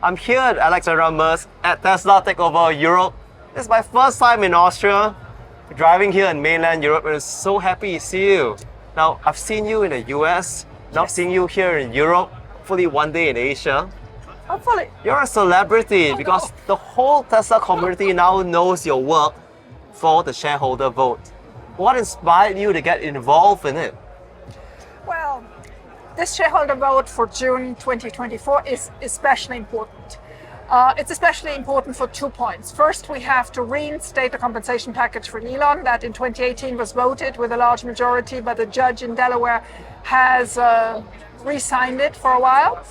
I'm here at Alexandra Musk at Tesla Takeover Europe. This is my first time in Austria, driving here in mainland Europe, and I'm so happy to see you. Now, I've seen you in the US, now I'm seeing you here in Europe, hopefully one day in Asia. Hopefully. You're a celebrity because the whole Tesla community now knows your work for the shareholder vote. What inspired you to get involved in it? Well, this shareholder vote for June 2024 is especially important. It's especially important for 2 points. First, we have to reinstate the compensation package for Elon that in 2018 was voted with a large majority, but the judge in Delaware has re-signed it for a while.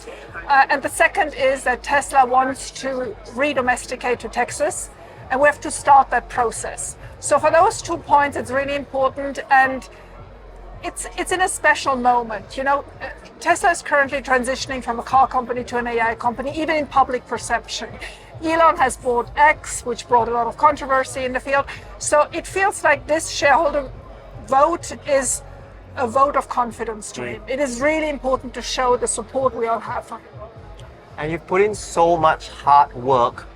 And the second is that Tesla wants to re-domesticate to Texas, and we have to start that process. So for those 2 points, it's really important, and it's in a special moment. You know, Tesla is currently transitioning from a car company to an AI company, even in public perception. Elon has bought X, which brought a lot of controversy in the field. So it feels like this shareholder vote is a vote of confidence to him. It is really important to show the support we all have for him. And you've put in so much hard work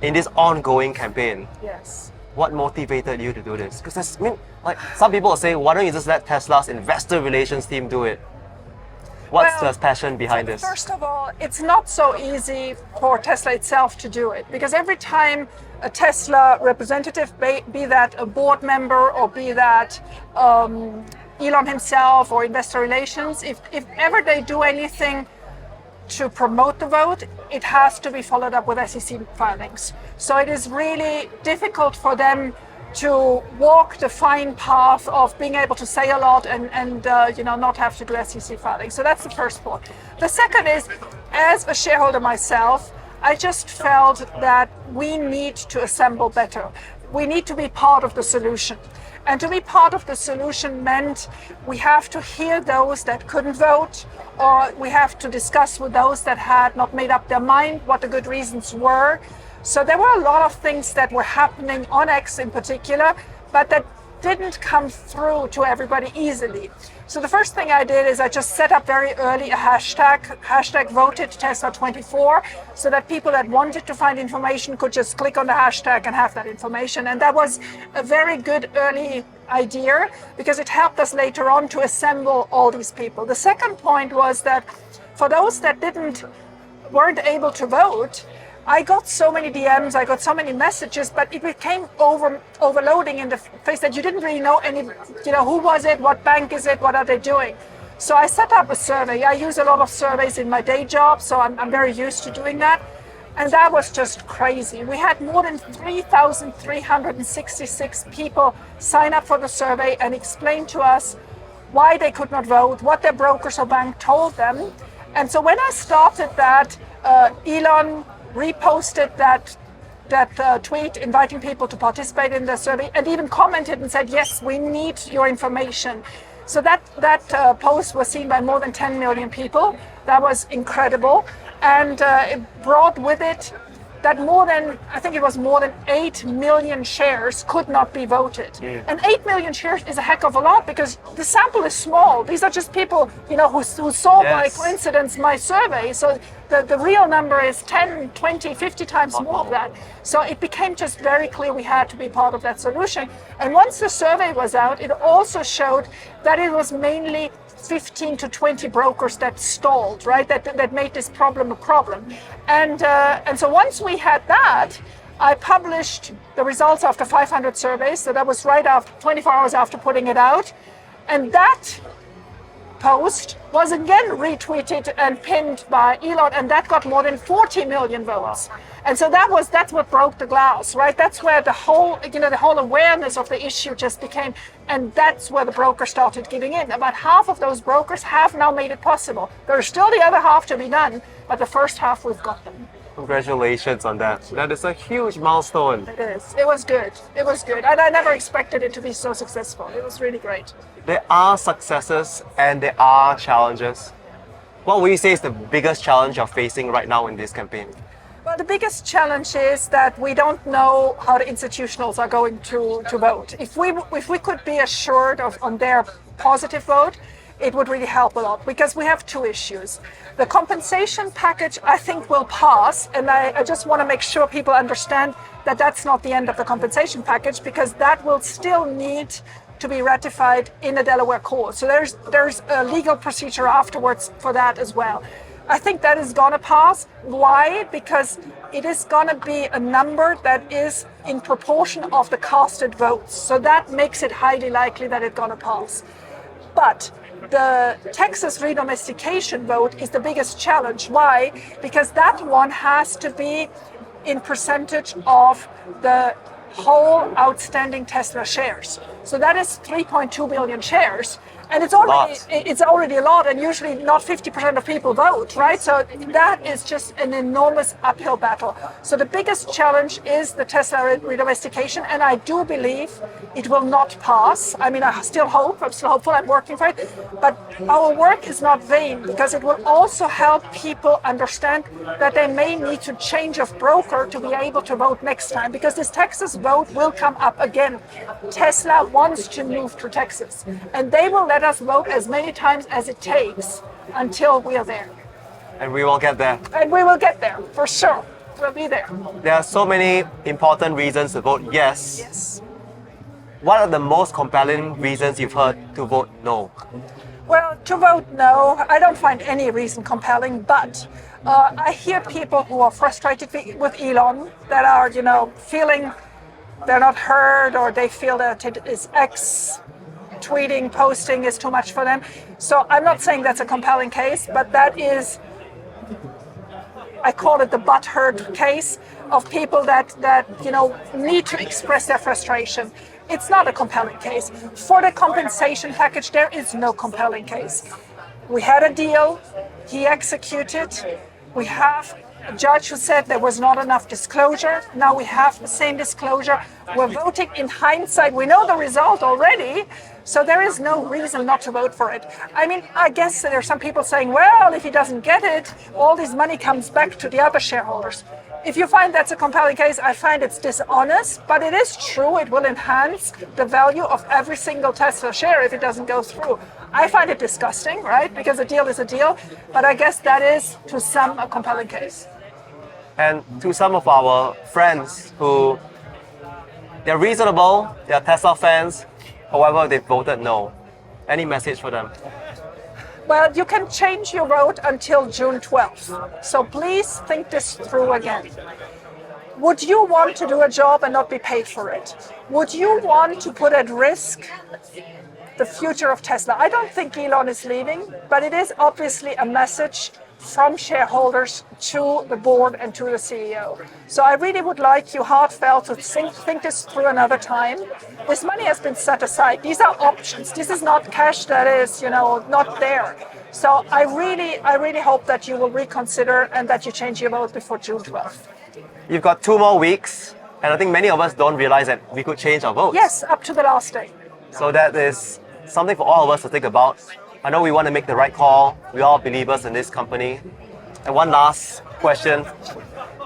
in this ongoing campaign. Yes. What motivated you to do this? Because like some people will say, why don't you just let Tesla's investor relations team do it? What's the passion behind this? First of all, it's not so easy for Tesla itself to do it, because every time a Tesla representative, be that a board member or be that Elon himself or investor relations, if ever they do anything to promote the vote, it has to be followed up with SEC filings. So it is really difficult for them to walk the fine path of being able to say a lot and not have to do SEC filings. So that's the first point. The second is, as a shareholder myself, I just felt that we need to assemble better. We need to be part of the solution. And to be part of the solution meant we have to hear those that couldn't vote, or we have to discuss with those that had not made up their mind what the good reasons were. So there were a lot of things that were happening on X in particular, but that didn't come through to everybody easily. So the first thing I did is I just set up very early a hashtag voted Tesla24, so that people that wanted to find information could just click on the hashtag and have that information. And that was a very good early idea, because it helped us later on to assemble all these people. The second point was that for those that weren't able to vote, I got so many DMs, I got so many messages, but it became overloading in the face that you didn't really know who was it, what bank is it, what are they doing. So I set up a survey. I use a lot of surveys in my day job, so I'm very used to doing that. And that was just crazy. We had more than 3,366 people sign up for the survey and explain to us why they could not vote, what their brokers or bank told them. And so when I started that, Elon reposted that tweet inviting people to participate in the survey, and even commented and said, yes, we need your information. So that post was seen by more than 10 million people. That was incredible. And it brought with it that more than 8 million shares could not be voted. And 8 million shares is a heck of a lot, because the sample is small. These are just people, who saw by coincidence my survey. So the real number is 10, 20, 50 times more of that. So it became just very clear we had to be part of that solution. And once the survey was out, it also showed that it was mainly 15 to 20 brokers that stalled, right? That made this problem a problem. And so once we had that, I published the results after 500 surveys. So that was right after 24 hours after putting it out. And that post was again retweeted and pinned by Elon, and that got more than 40 million votes. And so that's what broke the glass, right? That's where the whole awareness of the issue just became, and that's where the brokers started giving in. About half of those brokers have now made it possible. There's still the other half to be done, but the first half we've got them. Congratulations on that. That is a huge milestone. It is. It was good. It was good. And I never expected it to be so successful. It was really great. There are successes and there are challenges. What would you say is the biggest challenge you're facing right now in this campaign? Well, the biggest challenge is that we don't know how the institutionals are going to vote. If we could be assured on their positive vote, it would really help a lot, because we have two issues. The compensation package, I think, will pass, and I just want to make sure people understand that that's not the end of the compensation package, because that will still need to be ratified in a Delaware court. So there's a legal procedure afterwards for that as well. I think that is going to pass. Why? Because it is going to be a number that is in proportion of the casted votes. So that makes it highly likely that it's going to pass. But the Texas redomestication vote is the biggest challenge. Why? Because that one has to be in percentage of the whole outstanding Tesla shares. So that is 3.2 billion shares. And it's already a lot, and usually not 50% of people vote, right? So that is just an enormous uphill battle. So the biggest challenge is the Tesla redomestication, and I do believe it will not pass. I mean, I still hope, I'm still hopeful, I'm working for it, but our work is not vain, because it will also help people understand that they may need to change of broker to be able to vote next time, because this Texas vote will come up again. Tesla wants to move to Texas, and they will let us vote as many times as it takes until we are there. And we will get there. And we will get there, for sure. We'll be there. There are so many important reasons to vote yes. Yes. What are the most compelling reasons you've heard to vote no? Well, to vote no, I don't find any reason compelling, but I hear people who are frustrated with Elon, that are, feeling they're not heard, or they feel that it is tweeting, posting is too much for them. So I'm not saying that's a compelling case, but that is, I call it the butthurt case of people that need to express their frustration. It's not a compelling case. For the compensation package, there is no compelling case. We had a deal, he executed, we have a judge who said there was not enough disclosure. Now we have the same disclosure. We're voting in hindsight. We know the result already, so there is no reason not to vote for it. I mean, I guess there are some people saying, well, if he doesn't get it, all this money comes back to the other shareholders. If you find that's a compelling case, I find it's dishonest, but it is true. It will enhance the value of every single Tesla share if it doesn't go through. I find it disgusting, right? Because a deal is a deal, but I guess that is, to some, a compelling case. And to some of our friends who, they're reasonable, they're Tesla fans, however, they voted no. Any message for them? Well, you can change your vote until June 12th. So please think this through again. Would you want to do a job and not be paid for it? Would you want to put at risk the future of Tesla? I don't think Elon is leaving, but it is obviously a message from shareholders to the board and to the CEO. So I really would like you heartfelt to think this through another time. This money has been set aside. These are options. This is not cash that is, not there. So I really hope that you will reconsider and that you change your vote before June 12th. You've got 2 more weeks, and I think many of us don't realize that we could change our votes. Yes, up to the last day. So that is something for all of us to think about. I know we want to make the right call. We all believers in this company. And one last question.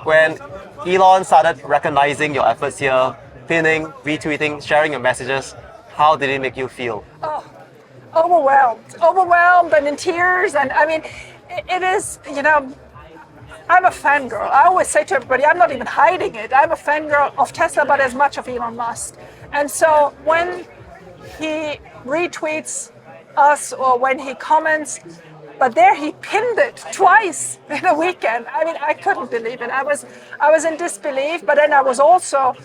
When Elon started recognizing your efforts here, pinning, retweeting, sharing your messages, how did it make you feel? Oh, overwhelmed and in tears. And I mean, it is, I'm a fangirl. I always say to everybody, I'm not even hiding it. I'm a fangirl of Tesla, but as much of Elon Musk. And so when he retweets us, or when he comments, but there he pinned it twice in a weekend. I mean, I couldn't believe it. I was in disbelief, but then I was also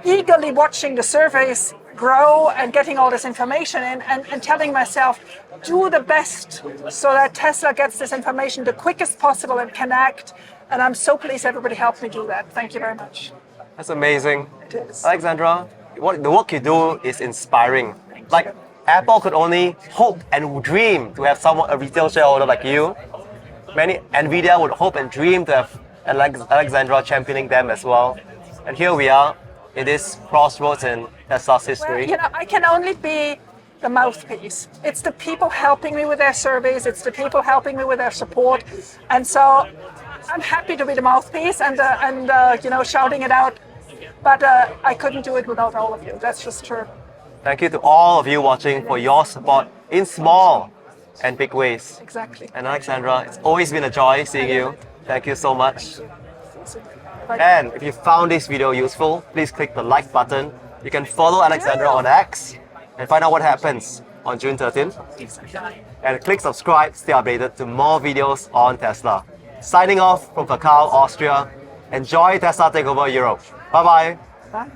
eagerly watching the surveys grow and getting all this information in, and telling myself, do the best so that Tesla gets this information the quickest possible and can act. And I'm so pleased everybody helped me do that. Thank you very much. That's amazing. It is. Alexandra, the work you do is inspiring. Like, Apple could only hope and dream to have a retail shareholder like you. Many Nvidia would hope and dream to have Alexandra championing them as well. And here we are in this crossroads in Tesla's history. Well, I can only be the mouthpiece. It's the people helping me with their surveys. It's the people helping me with their support. And so I'm happy to be the mouthpiece and shouting it out. But I couldn't do it without all of you. That's just true. Thank you to all of you watching for your support in small. and big ways. Exactly. And Alexandra, it's always been a joy seeing you. Thank you so much. Bye. And if you found this video useful, please click the like button. You can follow Alexandra on X and find out what happens on June 13th. And click subscribe to stay updated to more videos on Tesla. Signing off from Fakao, Austria. Enjoy Tesla Takeover Europe. Bye-bye. Bye.